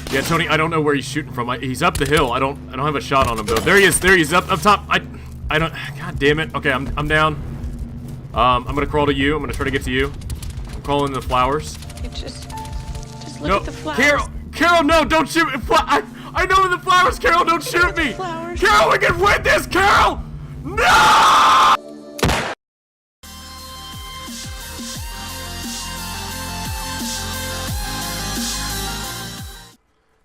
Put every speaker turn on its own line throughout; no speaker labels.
Yeah, Tony, I don't know where he's shooting from. He's up the hill. I don't have a shot on him though. There he is. There he is up top. I don't. God damn it. Okay, I'm down. I'm gonna crawl to you. I'm gonna try to get to you. I'm crawling in the flowers.
Just look at the flowers.
Carol, no, don't shoot me. I know the flowers. Carol, don't shoot me. Carol, we can win this. Carol, no.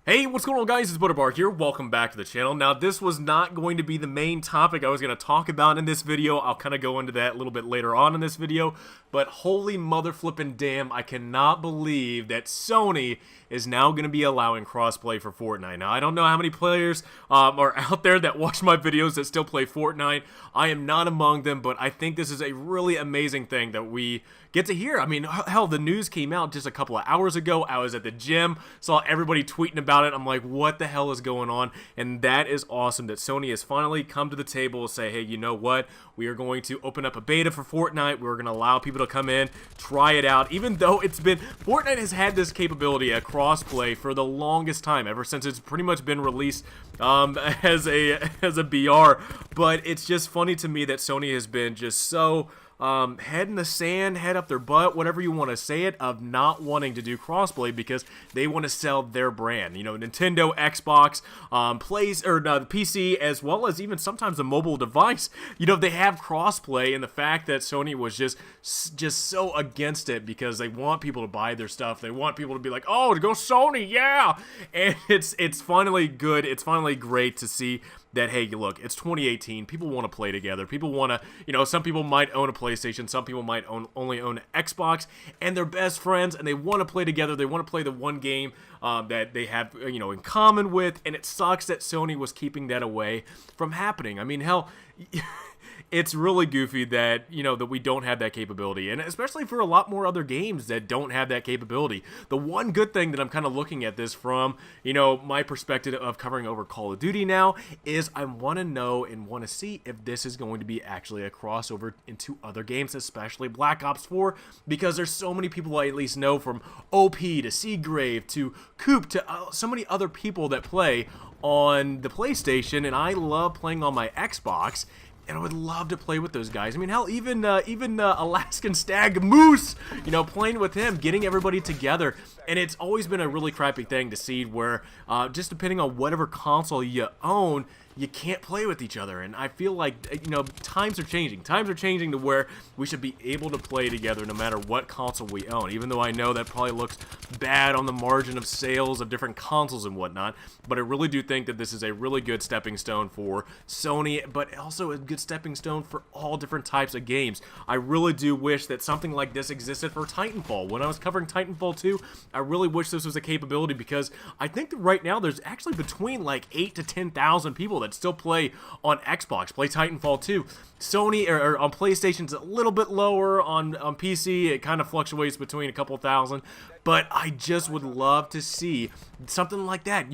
Hey, what's going on, guys? It's Butterbark here. Welcome back to the channel. Now, this was not going to be the main topic I was going to talk about in this video. I'll kind of go into that a little bit later on in this video. But holy mother flippin' damn, I cannot believe that Sony is now going to be allowing crossplay for Fortnite. Now, I don't know how many players are out there that watch my videos that still play Fortnite. I am not among them, but I think this is a really amazing thing that we get to hear. I mean, hell, the news came out just a couple of hours ago. I was at the gym, saw everybody tweeting about it. I'm like, what the hell is going on? And that is awesome that Sony has finally come to the table and say, hey, you know what? We are going to open up a beta for Fortnite. We're going to allow people to come in, try it out, even though Fortnite has had this capability of crossplay for the longest time, ever since it's pretty much been released as a BR. But it's just funny to me that Sony has been just so head in the sand, head up their butt, whatever you want to say it, of not wanting to do crossplay because they want to sell their brand. You know, Nintendo, Xbox, the PC, as well as even sometimes the mobile device. You know, they have crossplay, and the fact that Sony was just so against it because they want people to buy their stuff. They want people to be like, oh, go Sony, yeah! And it's finally good. It's finally great to see that, hey, look, it's 2018, people want to play together, people want to, you know, some people might own a PlayStation, some people might only own an Xbox, and they're best friends, and they want to play together, they want to play the one game that they have, you know, in common with, and it sucks that Sony was keeping that away from happening. I mean, hell, it's really goofy that, you know, that we don't have that capability, and especially for a lot more other games that don't have that capability. The one good thing that I'm kind of looking at this from, you know, my perspective of covering over Call of Duty now is I want to know and want to see if this is going to be actually a crossover into other games, especially Black Ops 4, because there's so many people I at least know, from OP to Seagrave to Coop to so many other people that play on the PlayStation, and I love playing on my Xbox. And I would love to play with those guys. I mean, hell, even Alaskan Stag Moose, you know, playing with him, getting everybody together. And it's always been a really crappy thing to see where, just depending on whatever console you own, you can't play with each other. And I feel like, you know, times are changing. Times are changing to where we should be able to play together no matter what console we own. Even though I know that probably looks bad on the margin of sales of different consoles and whatnot. But I really do think that this is a really good stepping stone for Sony, but also a good stepping stone for all different types of games. I really do wish that something like this existed for Titanfall. When I was covering Titanfall 2, I really wish this was a capability, because I think that right now there's actually between like 8,000 to 10,000 people that still play on Xbox, play Titanfall 2. Sony or on PlayStation's a little bit lower. On PC it kind of fluctuates between a couple thousand, but I just would love to see something like that.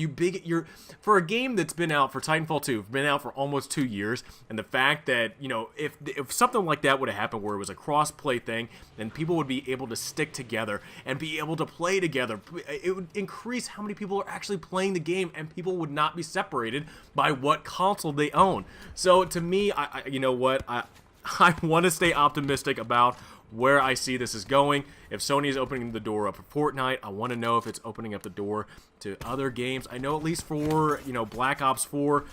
For a game that's been out, for Titanfall 2, been out for almost 2 years, and the fact that, you know, if something like that would have happened where it was a cross-play thing, then people would be able to stick together and be able to play together. It would increase how many people are actually playing the game, and people would not be separated by what console they own. So to me, you know what, I want to stay optimistic about where I see this is going. If Sony is opening the door up for Fortnite, I want to know if it's opening up the door to other games. I know at least for, you know, Black Ops 4,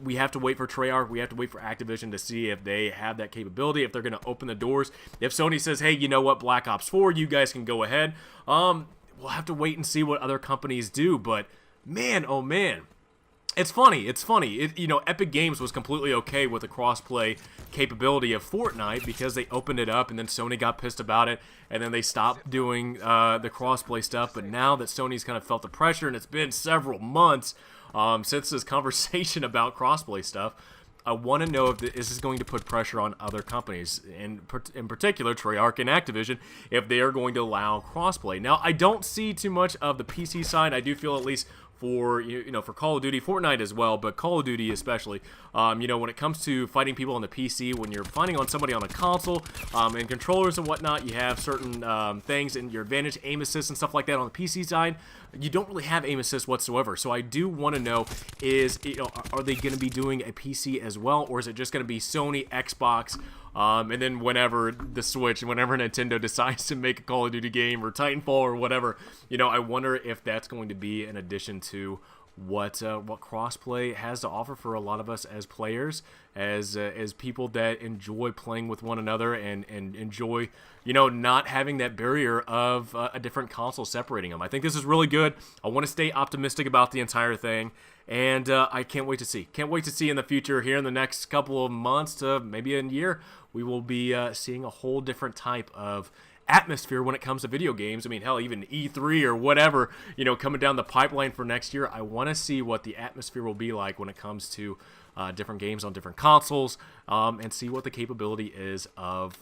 we have to wait for Treyarch, we have to wait for Activision to see if they have that capability, if they're going to open the doors. If Sony says, hey, you know what, Black Ops 4, you guys can go ahead, we'll have to wait and see what other companies do. But man, oh man, it's funny. You know, Epic Games was completely okay with the crossplay capability of Fortnite because they opened it up, and then Sony got pissed about it, and then they stopped doing the crossplay stuff. But now that Sony's kind of felt the pressure, and it's been several months since this conversation about crossplay stuff, I want to know if this is going to put pressure on other companies, in particular Treyarch and Activision, if they are going to allow crossplay. Now, I don't see too much of the PC side. I do feel at least for for Call of Duty, Fortnite as well, but Call of Duty especially. When it comes to fighting people on the PC, when you're fighting on somebody on a console, and controllers and whatnot, you have certain things in your advantage, aim assist and stuff like that. On the PC side, you don't really have aim assist whatsoever. So I do want to know is, are they going to be doing a PC as well, or is it just going to be Sony, Xbox, and then whenever the Switch, whenever Nintendo decides to make a Call of Duty game or Titanfall or whatever, I wonder if that's going to be an addition to what crossplay has to offer for a lot of us as players, as people that enjoy playing with one another and enjoy not having that barrier of a different console separating them. I think this is really good. I want to stay optimistic about the entire thing, and I can't wait to see. Can't wait to see in the future, here in the next couple of months to maybe a year, we will be seeing a whole different type of atmosphere when it comes to video games. I mean, hell, even E3 or whatever, coming down the pipeline for next year. I want to see what the atmosphere will be like when it comes to different games on different consoles, and see what the capability is of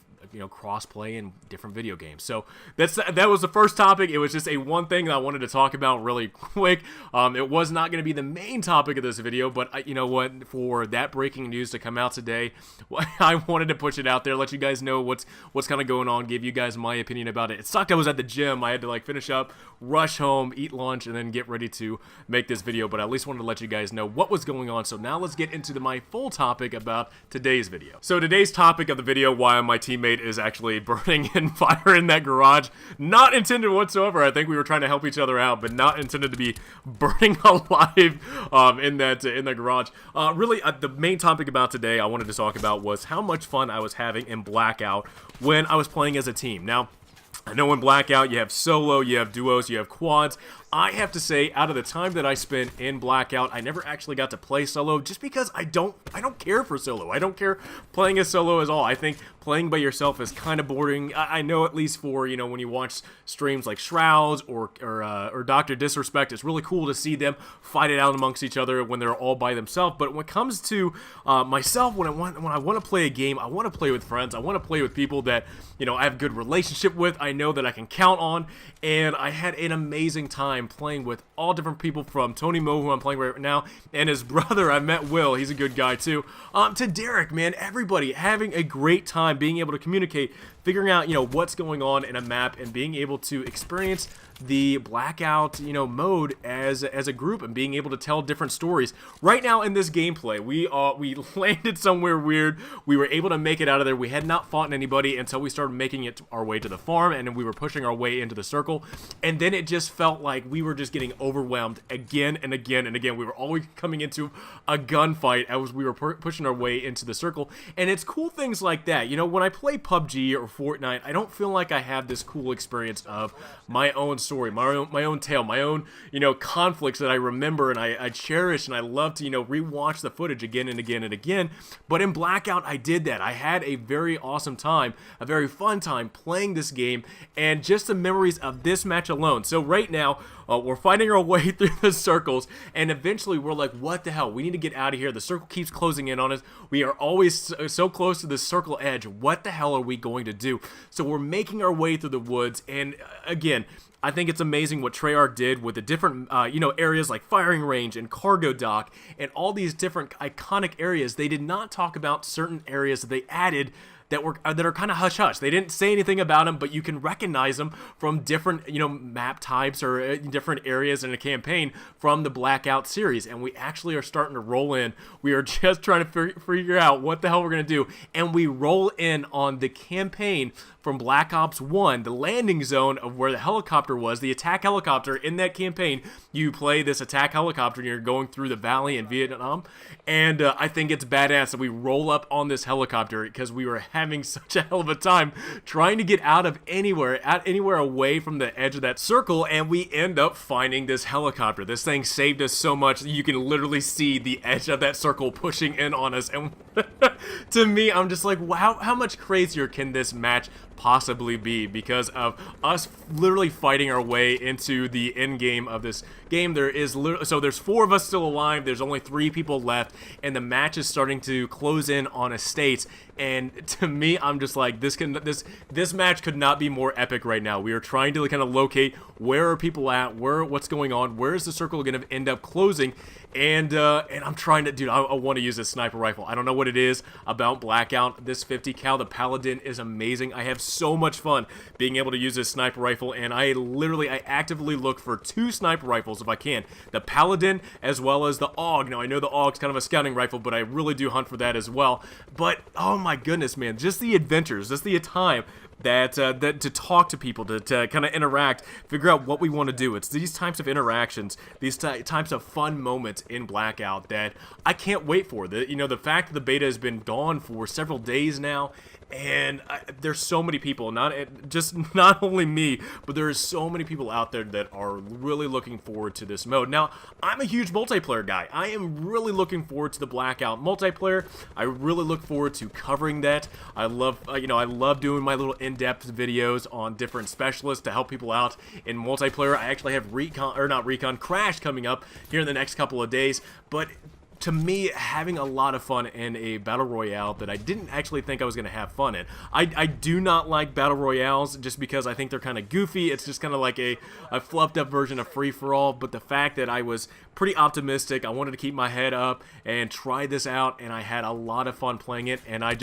cross-play in different video games. So that was the first topic. It was just a one thing that I wanted to talk about really quick. It was not going to be the main topic of this video, but you know what? For that breaking news to come out today, I wanted to push it out there, let you guys know what's kind of going on, give you guys my opinion about it. It sucked. I was at the gym. I had to finish up, rush home, eat lunch, and then get ready to make this video. But I at least wanted to let you guys know what was going on. So now let's get into my full topic about today's video. So today's topic of the video, why my teammate is actually burning in fire in that garage. Not intended whatsoever. I think we were trying to help each other out, but not intended to be burning alive in the garage. Really, the main topic about today I wanted to talk about was how much fun I was having in Blackout when I was playing as a team. Now, I know in Blackout you have solo, you have duos, you have quads. I have to say, out of the time that I spent in Blackout, I never actually got to play solo, just because I don't care for solo. I don't care playing as solo at all. I think playing by yourself is kind of boring. I know, at least for when you watch streams like Shrouds or Dr. Disrespect, it's really cool to see them fight it out amongst each other when they're all by themselves. But when it comes to myself, when I want to play a game, I want to play with friends. I want to play with people that I have a good relationship with. I know that I can count on, and I had an amazing time playing with all different people, from Tony Mo, who I'm playing right now, and his brother. I met Will, he's a good guy too, to Derek, man, everybody having a great time, being able to communicate, figuring out what's going on in a map, and being able to experience the Blackout mode as a group, and being able to tell different stories. Right now in this gameplay, we landed somewhere weird. We were able to make it out of there. We had not fought anybody until we started making it our way to the farm, and then we were pushing our way into the circle, and then it just felt like we were just getting overwhelmed again and again and again. We were always coming into a gunfight as we were pushing our way into the circle. And it's cool things like that. When I play PUBG or Fortnite, I don't feel like I have this cool experience of my own story, my own tale, my own conflicts that I remember and I cherish, and I love to rewatch the footage again and again and again. But in Blackout, I did that. I had a very awesome time, a very fun time playing this game, and just the memories of this match alone. So right now, we're fighting our way through the circles, and eventually we're like, what the hell? We need to get out of here. The circle keeps closing in on us. We are always so close to the circle edge. What the hell are we going to do? So we're making our way through the woods, and again, I think it's amazing what Treyarch did with the different, areas like firing range and cargo dock and all these different iconic areas. They did not talk about certain areas that they added that are kind of hush-hush. They didn't say anything about them, but you can recognize them from different, map types or different areas in a campaign from the Blackout series. And we actually are starting to roll in. We are just trying to figure out what the hell we're going to do. And we roll in on the campaign from Black Ops 1, the landing zone of where the helicopter was, the attack helicopter. In that campaign, you play this attack helicopter and you're going through the valley in Vietnam. And I think it's badass that we roll up on this helicopter, because we were having such a hell of a time trying to get out of anywhere away from the edge of that circle, and we end up finding this helicopter. This thing saved us so much that you can literally see the edge of that circle pushing in on us. And to me, I'm just like, wow, how much crazier can this match possibly be because of us literally fighting our way into the end game of this game. There's 4 of us still alive. There's only 3 people left, and the match is starting to close in on estates. And to me, I'm just like, this match could not be more epic right now. We are trying to kind of locate where are people at, what's going on, where is the circle going to end up closing, and I'm trying to, dude, I want to use this sniper rifle. I don't know what it is about Blackout. This 50 cal, the Paladin, is amazing. I have so much fun being able to use this sniper rifle, and I actively look for 2 sniper rifles if I can. The Paladin as well as the AUG. Now, I know the AUG's kind of a scouting rifle, but I really do hunt for that as well. But, oh my goodness, man, just the adventures, just the time that to talk to people, to kind of interact, figure out what we want to do. It's these types of interactions, these types of fun moments in Blackout that I can't wait for. The fact that the beta has been gone for several days now, and there's so many people, not only me, but there's so many people out there that are really looking forward to this mode. Now, I'm a huge multiplayer guy. I am really looking forward to the Blackout multiplayer. I really look forward to covering that. I love, I love doing my little in-depth videos on different specialists to help people out in multiplayer. I actually have Crash coming up here in the next couple of days, but to me, having a lot of fun in a Battle Royale that I didn't actually think I was going to have fun in. I do not like Battle Royales just because I think they're kind of goofy. It's just kind of like a fluffed up version of free-for-all, but the fact that I was pretty optimistic, I wanted to keep my head up and try this out, and I had a lot of fun playing it, and I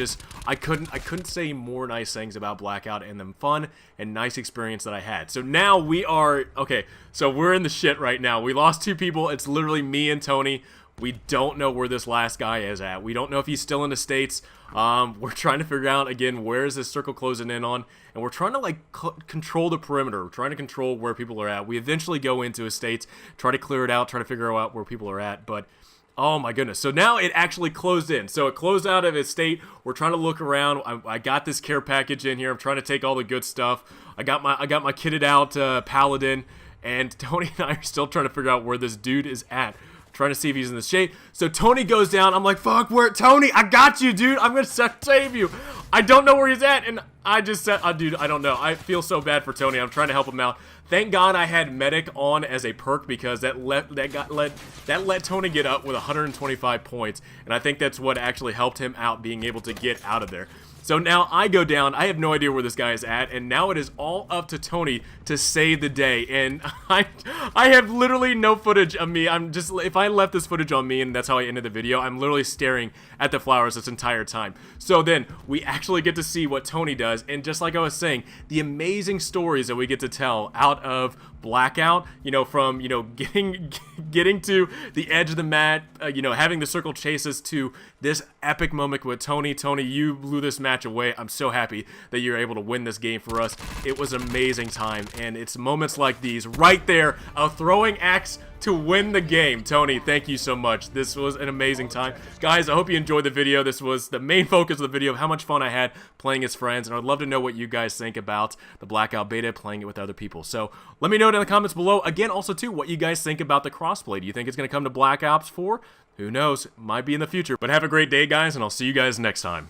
couldn't say more nice things about Blackout and the fun and nice experience that I had. So now we're in the shit right now. We lost 2 people. It's literally me and Tony. We don't know where this last guy is at. We don't know if he's still in the States. We're trying to figure out, again, where is this circle closing in on? And we're trying to, control the perimeter. We're trying to control where people are at. We eventually go into estates, try to clear it out, try to figure out where people are at. But, oh my goodness. So now it actually closed in. So it closed out of estate. We're trying to look around. I got this care package in here. I'm trying to take all the good stuff. I got my kitted out Paladin. And Tony and I are still trying to figure out where this dude is at. Trying to see if he's in the shade. So Tony goes down. I'm like, fuck, where? Tony, I got you, dude. I'm going to save you. I don't know where he's at. And I just said, dude, I don't know. I feel so bad for Tony. I'm trying to help him out. Thank God I had Medic on as a perk because that let Tony get up with 125 points. And I think that's what actually helped him out, being able to get out of there. So now I go down. I have no idea where this guy is at, and now it is all up to Tony to save the day. And I have literally no footage of me. If I left this footage on me and that's how I ended the video, I'm literally staring at the flowers this entire time. So then we actually get to see what Tony does, and just like I was saying, the amazing stories that we get to tell out of Blackout, from getting to the edge of the mat, having the circle chase us to this epic moment with Tony. Tony, you blew this match away. I'm so happy that you're able to win this game for us. It was an amazing time, and it's moments like these right there, a throwing axe to win the game. Tony, thank you so much. This was an amazing time. Guys, I hope you enjoyed the video. This was the main focus of the video, of how much fun I had playing as friends, and I'd love to know what you guys think about the Blackout beta, playing it with other people. So let me know in the comments below. Again, also too, what you guys think about the crossplay. Do you think it's going to come to Black Ops 4? Who knows? Might be in the future. But have a great day, guys, and I'll see you guys next time.